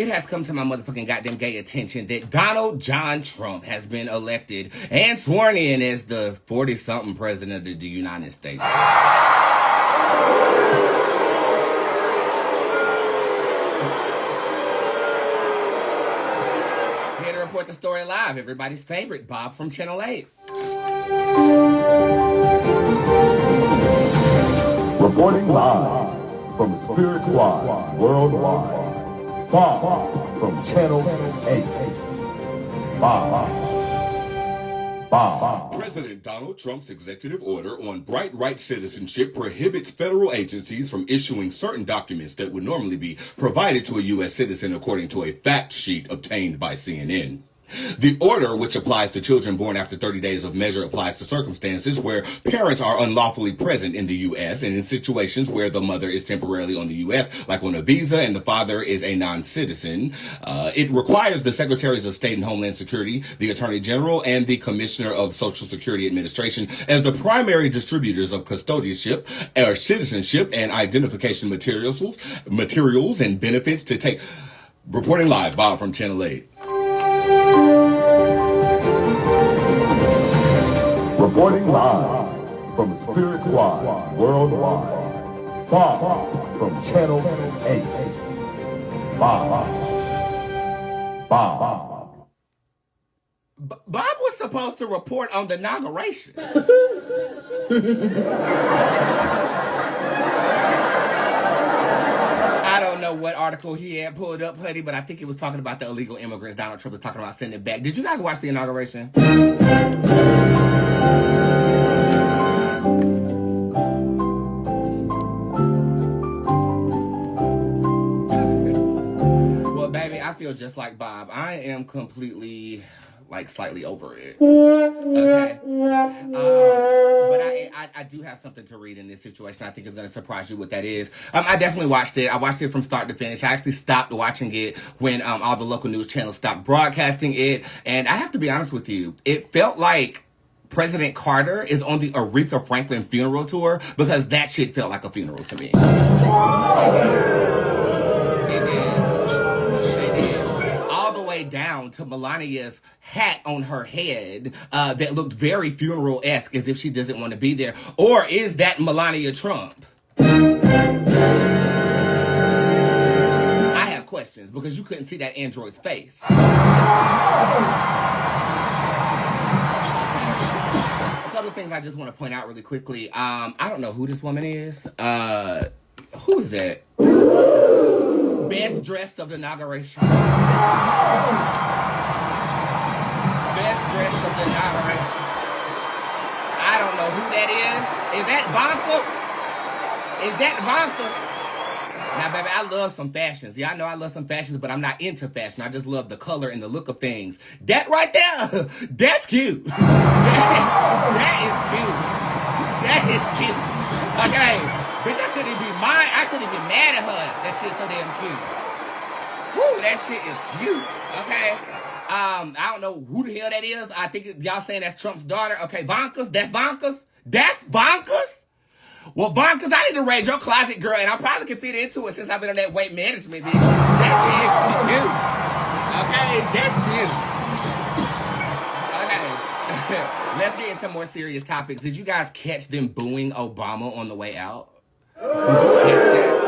It has come to my motherfucking goddamn gay attention that Donald John Trump has been elected and sworn in as the 40-something president of the United States. Here to report the story live, everybody's favorite, Bob from Channel 8. Reporting live from Spirit Squad Worldwide. Bob from Channel 8. Bob. President Donald Trump's executive order on bright right citizenship prohibits federal agencies from issuing certain documents that would normally be provided to a U.S. citizen, according to a fact sheet obtained by CNN. The order, which applies to children born after 30 days of measure, applies to circumstances where parents are unlawfully present in the U.S. and in situations where the mother is temporarily on the U.S., like on a visa, and the father is a non-citizen. It requires the Secretaries of State and Homeland Security, the Attorney General, and the Commissioner of Social Security Administration as the primary distributors of custodianship, or citizenship, and identification materials and benefits to take. Reporting live, Bob from Channel 8. Reporting live from Spirit Squad Worldwide. Bob from Channel 8. Bob. Bob was supposed to report on the inauguration. I don't know what article he had pulled up, Huddy, but I think he was talking about the illegal immigrants Donald Trump was talking about sending it back. Did you guys watch the inauguration? Well, baby, I feel just like Bob. I am completely, slightly over it. Okay. But I do have something to read in this situation. I think it's going to surprise you what that is. I definitely watched it. I watched it from start to finish. I actually stopped watching it when all the local news channels stopped broadcasting it. And I have to be honest with you, it felt like President Carter is on the Aretha Franklin funeral tour, because that shit felt like a funeral to me. It did. All the way down to Melania's hat on her head that looked very funeral-esque, as if she doesn't want to be there. Or is that Melania Trump? I have questions, because you couldn't see that android's face. Other things I just want to point out really quickly. I don't know who this woman is. Who is that? Best dressed of the inauguration. Best dressed of the inauguration. I don't know who that is. Is that Vanka? Now, baby, I love some fashions. Yeah, I know I love some fashions, but I'm not into fashion. I just love the color and the look of things. That right there, that's cute. That is cute. That is cute. Okay, bitch, I couldn't be mad at her. That shit's so damn cute. Woo, that shit is cute. Okay. I don't know who the hell that is. I think y'all saying that's Trump's daughter. Okay, Vanka's. That's Vanka's. Well, Vanka's, I need to raid your closet, girl, and I probably can fit into it since I've been on that weight management, bitch. That shit is cute. Okay, that's cute. Okay. Let's get into more serious topics. Did you guys catch them booing Obama on the way out? Did you catch that?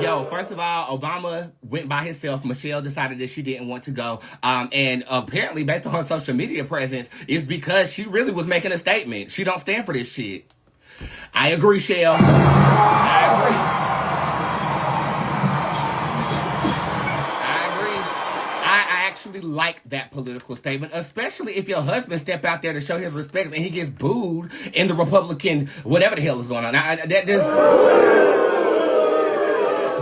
Yo, first of all, Obama went by himself. Michelle decided that she didn't want to go. And apparently, based on her social media presence, it's because she really was making a statement. She don't stand for this shit. I agree, Shell. I agree. I actually like that political statement, especially if your husband step out there to show his respects and he gets booed in the Republican, whatever the hell is going on.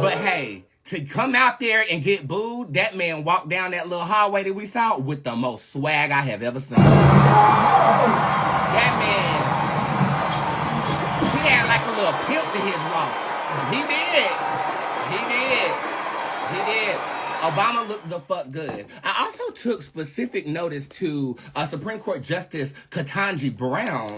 But hey, to come out there and get booed, that man walked down that little hallway that we saw with the most swag I have ever seen. That man, he had like a little pimp to his walk. He did. Obama looked the fuck good. I also took specific notice to Supreme Court Justice Ketanji Brown.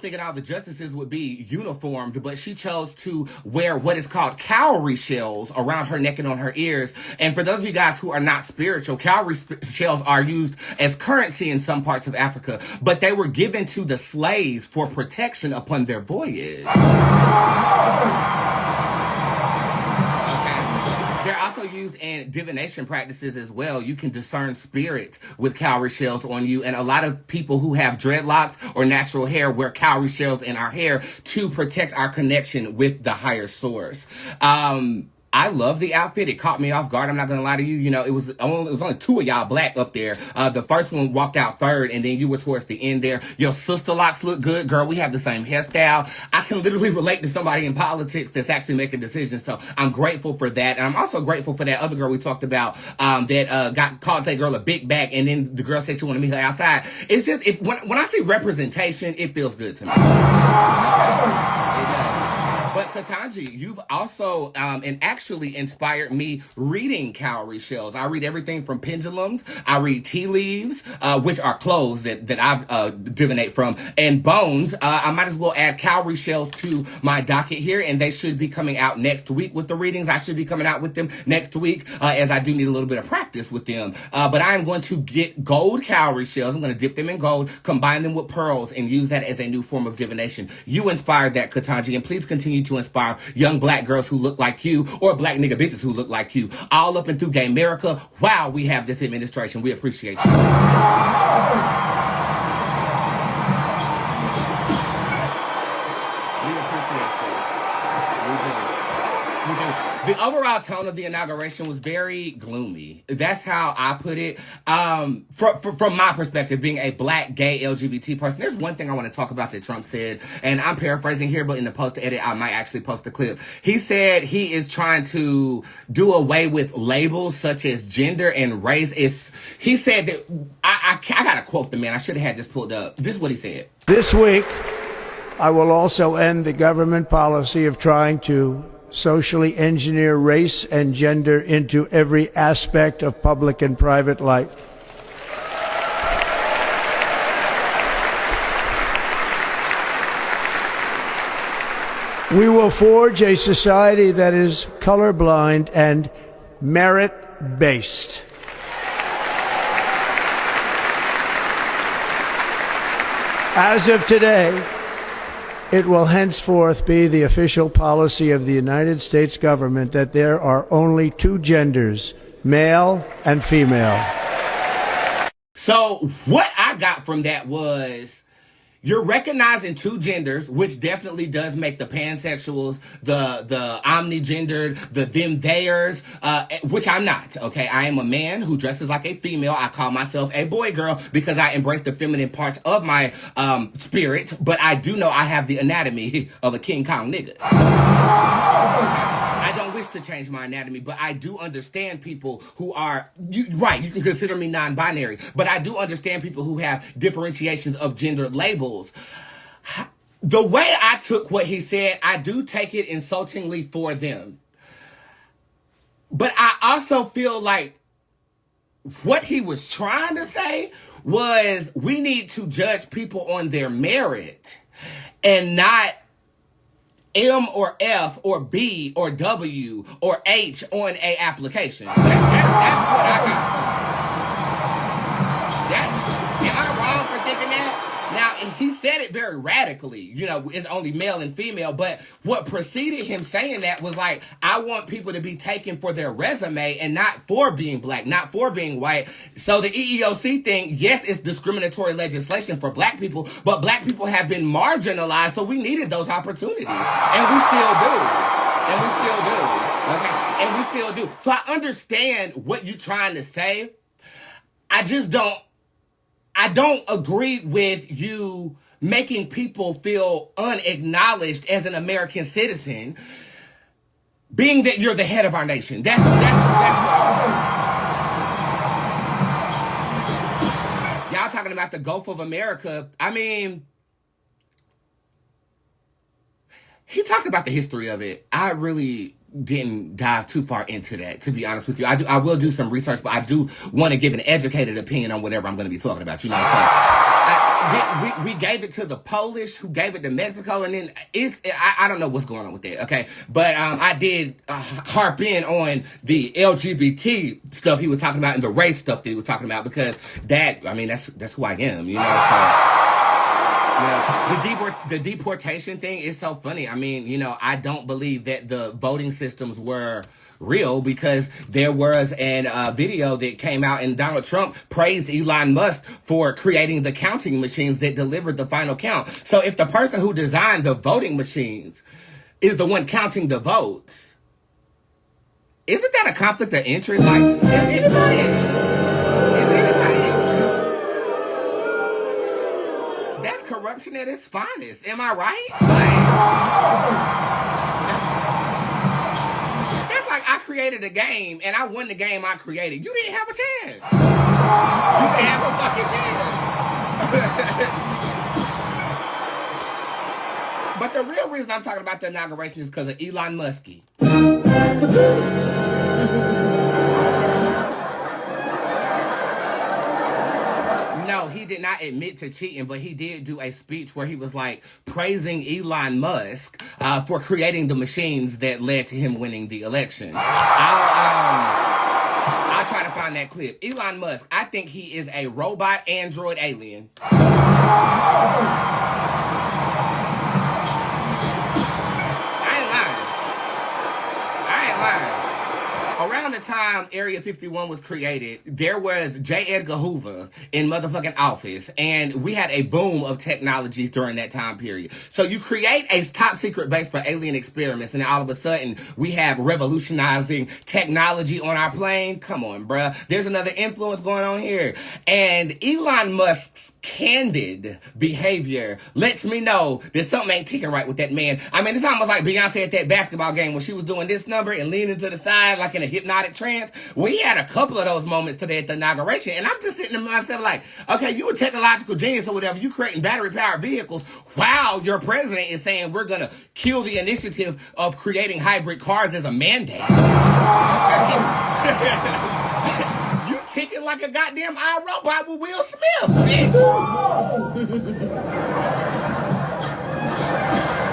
thinking all the justices would be uniformed, but she chose to wear what is called cowrie shells around her neck and on her ears. And for those of you guys who are not spiritual, cowrie shells are used as currency in some parts of Africa, but they were given to the slaves for protection upon their voyage. They're also used in divination practices as well. You can discern spirit with cowrie shells on you. And a lot of people who have dreadlocks or natural hair wear cowrie shells in our hair to protect our connection with the higher source. I love the outfit. It caught me off guard. I'm not going to lie to you. You know, it was only two of y'all black up there. The first one walked out third, and then you were towards the end there. Your sister locks look good. Girl, we have the same hairstyle. I can literally relate to somebody in politics that's actually making decisions. So I'm grateful for that. And I'm also grateful for that other girl we talked about, that got called that girl a big back, and then the girl said she wanted to meet her outside. It's just, when I see representation, it feels good to me. It does. But Katanji, you've also and actually inspired me reading cowrie shells. I read everything from pendulums. I read tea leaves, which are clothes that I divinate from, and bones. I might as well add cowrie shells to my docket here, and they should be coming out next week with the readings. I should be coming out with them next week, as I do need a little bit of practice with them. But I am going to get gold cowrie shells. I'm going to dip them in gold, combine them with pearls, and use that as a new form of divination. You inspired that, Katanji, and please continue to inspire young black girls who look like you, or black nigga bitches who look like you, all up and through gay America. Wow, we have this administration. We appreciate you. We appreciate you. We do. We do. The overall tone of the inauguration was very gloomy. That's how I put it. From my perspective, being a black, gay, LGBT person, there's one thing I want to talk about that Trump said, and I'm paraphrasing here, but in the post-edit, I might actually post the clip. He said he is trying to do away with labels such as gender and race. He said that, I gotta quote the man. I should have had this pulled up. This is what he said. This week, I will also end the government policy of trying to socially engineer race and gender into every aspect of public and private life. We will forge a society that is colorblind and merit-based. As of today, it will henceforth be the official policy of the United States government that there are only two genders, male and female. So what I got from that was, you're recognizing two genders, which definitely does make the pansexuals, the omnigendered, the them theirs, which I'm not, okay? I am a man who dresses like a female. I call myself a boy girl because I embrace the feminine parts of my spirit, but I do know I have the anatomy of a King Kong nigga. I don't wish to change my anatomy, but I do understand people who are, you can consider me non-binary, but I do understand people who have differentiations of gender labels. The way I took what he said, I do take it insultingly for them. But I also feel like what he was trying to say was, we need to judge people on their merit and not M or F or B or W or H on a application. That's what I got. Am I wrong for thinking that? Now, he said it very radically, it's only male and female, but what preceded him saying that was like, I want people to be taken for their resume and not for being black, not for being white. So the EEOC thing, yes, it's discriminatory legislation for black people, but black people have been marginalized, so we needed those opportunities. And we still do. Okay? And we still do. So I understand what you're trying to say. I don't agree with you making people feel unacknowledged as an American citizen, being that you're the head of our nation. That's what I'm saying. Y'all talking about the Gulf of America. I mean, he talked about the history of it. I really didn't dive too far into that, to be honest with you. I will do some research, but I do want to give an educated opinion on whatever I'm going to be talking about. You know what I'm saying? we gave it to the Polish, who gave it to Mexico, and then I don't know what's going on with that, okay? But I did harp in on the LGBT stuff he was talking about and the race stuff that he was talking about, because that's who I am, you know? So, the deportation thing is so funny. I mean, you know, I don't believe that the voting systems were real, because there was a video that came out and Donald Trump praised Elon Musk for creating the counting machines that delivered the final count. So if the person who designed the voting machines is the one counting the votes, isn't that a conflict of interest? Like, if anybody, that's corruption at its finest. Am I right? That's like I created a game and I won the game I created. You didn't have a chance. You didn't have a fucking chance. But the real reason I'm talking about the inauguration is because of Elon Musk. No, he did not admit to cheating, but he did do a speech where he was like praising Elon Musk for creating the machines that led to him winning the election. I'll try to find that clip. Elon Musk, I think he is a robot android alien. Around the time Area 51 was created, there was J. Edgar Hoover in motherfucking office, and we had a boom of technologies during that time period. So you create a top secret base for alien experiments, and then all of a sudden we have revolutionizing technology on our plane. Come on, bruh. There's another influence going on here. And Elon Musk's candid behavior lets me know that something ain't ticking right with that man. I mean, it's almost like Beyonce at that basketball game when she was doing this number and leaning to the side like in a hypnotic trance. We had a couple of those moments today at the inauguration, and I'm just sitting to myself like, okay, you a technological genius or whatever, you creating battery-powered vehicles while your president is saying we're gonna kill the initiative of creating hybrid cars as a mandate. You ticking like a goddamn iRobot with Will Smith, bitch.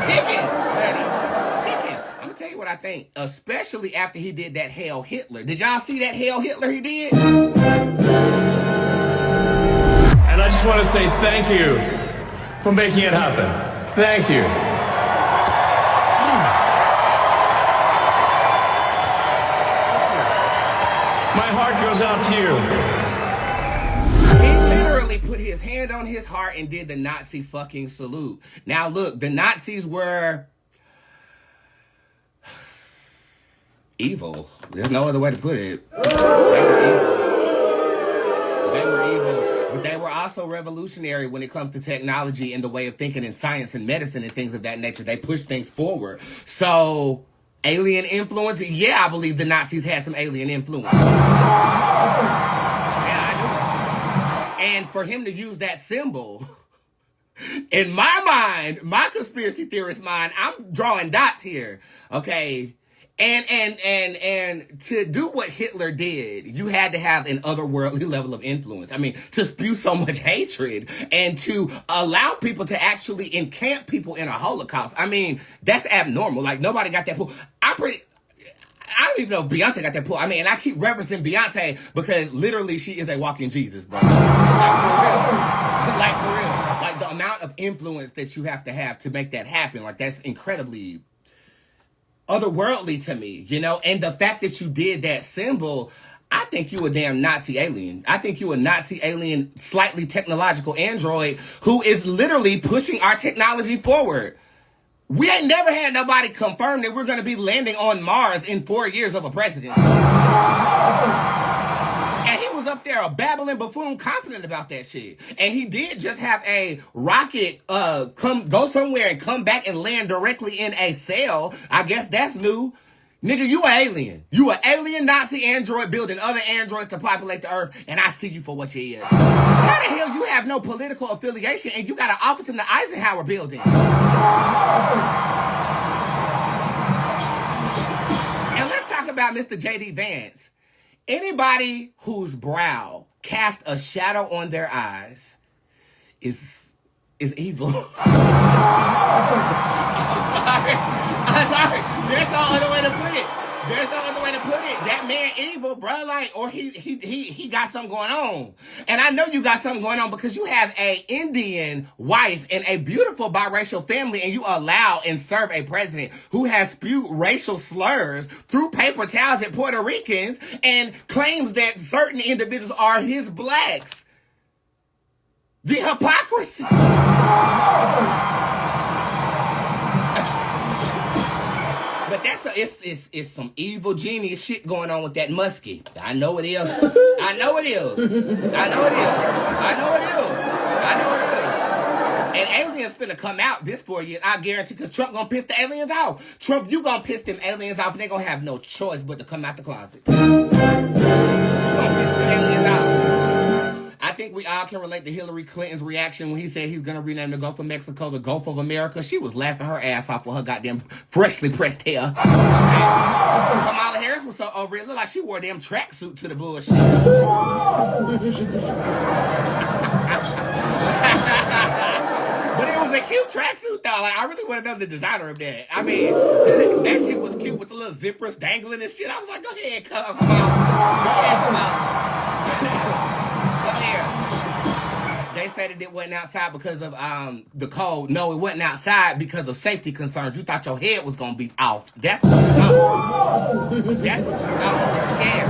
Ticking, buddy. Ticking. I'm gonna tell you what I think, especially after he did that Hail Hitler. Did y'all see that Hail Hitler he did? And I just want to say thank you for making it happen. Thank you. My heart goes out to you. He literally put his hand on his heart and did the Nazi fucking salute. Now look, the Nazis were evil. There's no other way to put it. They were evil. But they were also revolutionary when it comes to technology and the way of thinking in science and medicine and things of that nature. They pushed things forward. So, alien influence? Yeah, I believe the Nazis had some alien influence. Yeah, I do. And for him to use that symbol, in my mind, my conspiracy theorist mind, I'm drawing dots here. Okay. And to do what Hitler did, you had to have an otherworldly level of influence. I mean, to spew so much hatred and to allow people to actually encamp people in a Holocaust. I mean, that's abnormal. Like, nobody got that pull. I don't even know if Beyonce got that pull. I mean, and I keep referencing Beyonce because literally she is a walking Jesus, bro. Like, for real. Like, for real. Like, the amount of influence that you have to make that happen, like, that's incredibly otherworldly to me, you know? And the fact that you did that symbol, I think you a damn Nazi alien. I think you a Nazi alien, slightly technological android who is literally pushing our technology forward. We ain't never had nobody confirm that we're going to be landing on Mars in 4 years of a presidency. And he was up there a babbling buffoon confident about that shit. And he did just have a rocket go somewhere and come back and land directly in a cell. I guess that's new. Nigga, you an alien. You an alien Nazi android building other androids to populate the earth, and I see you for what you is. How the hell you have no political affiliation and you got an office in the Eisenhower building? And let's talk about Mr. J.D. Vance. Anybody whose brow cast a shadow on their eyes is evil. I'm sorry. There's no other way to put it. There's no other way to put it. That man evil, bro. Like, or he got something going on. And I know you got something going on because you have a Indian wife and a beautiful biracial family, and you allow and serve a president who has spewed racial slurs through paper towels at Puerto Ricans and claims that certain individuals are his blacks. The hypocrisy. But it's some evil genius shit going on with that muskie. I know it is. I know it is. I know it is. I know it is. I know it is. And aliens finna come out this 4 years, I guarantee, because Trump gonna piss the aliens off. Trump, you gonna piss them aliens off, and they gonna have no choice but to come out the closet. You gonna piss the aliens off. I think we all can relate to Hillary Clinton's reaction when he said he's going to rename the Gulf of Mexico the Gulf of America. She was laughing her ass off with her goddamn freshly pressed hair. Kamala Harris was so over it. It looked like she wore a damn tracksuit to the bullshit. But it was a cute tracksuit, though. Like, I really want to know the designer of that. I mean, that shit was cute with the little zippers dangling and shit. I was like, go ahead, come on. Go ahead, come on. They said that it wasn't outside because of the cold. No, it wasn't outside because of safety concerns. You thought your head was going to be off. That's what you thought. That's what you thought. You were scared.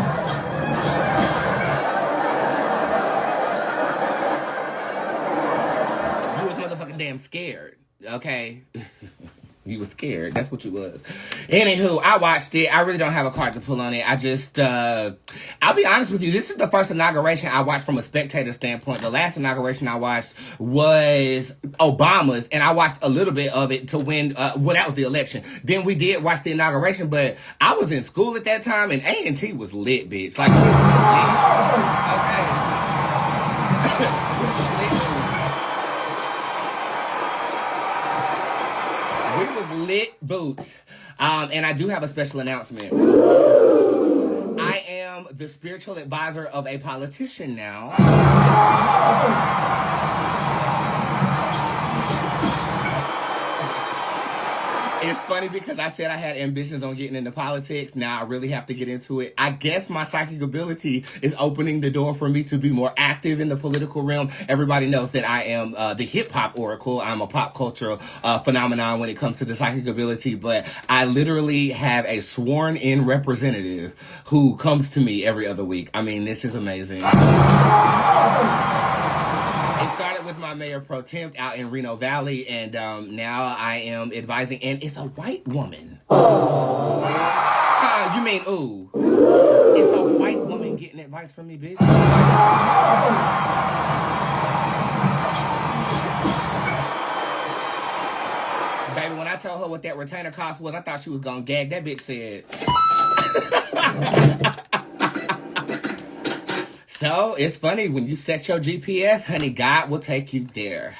You was motherfucking damn scared. Okay? You was scared. That's what you was. Anywho, I watched it. I really don't have a card to pull on it. I just, I'll be honest with you. This is the first inauguration I watched from a spectator standpoint. The last inauguration I watched was Obama's, and I watched a little bit of it to win, that was the election. Then we did watch the inauguration, but I was in school at that time, and A&T was lit, bitch. Like, we was lit. Okay. Lit boots. And I do have a special announcement. I am the spiritual advisor of a politician now. It's funny because I said I had ambitions on getting into politics. Now I really have to get into it. I guess my psychic ability is opening the door for me to be more active in the political realm. Everybody knows that I am the hip-hop oracle. I'm a pop culture phenomenon when it comes to the psychic ability. But I literally have a sworn-in representative who comes to me every other week. I mean, this is amazing. It started with my mayor pro temp out in Reno Valley, and now I am advising, and it's a white woman. You mean, ooh. It's a white woman getting advice from me, bitch. Baby, when I told her what that retainer cost was, I thought she was gonna gag. That bitch said... So, it's funny, when you set your GPS, honey, God will take you there.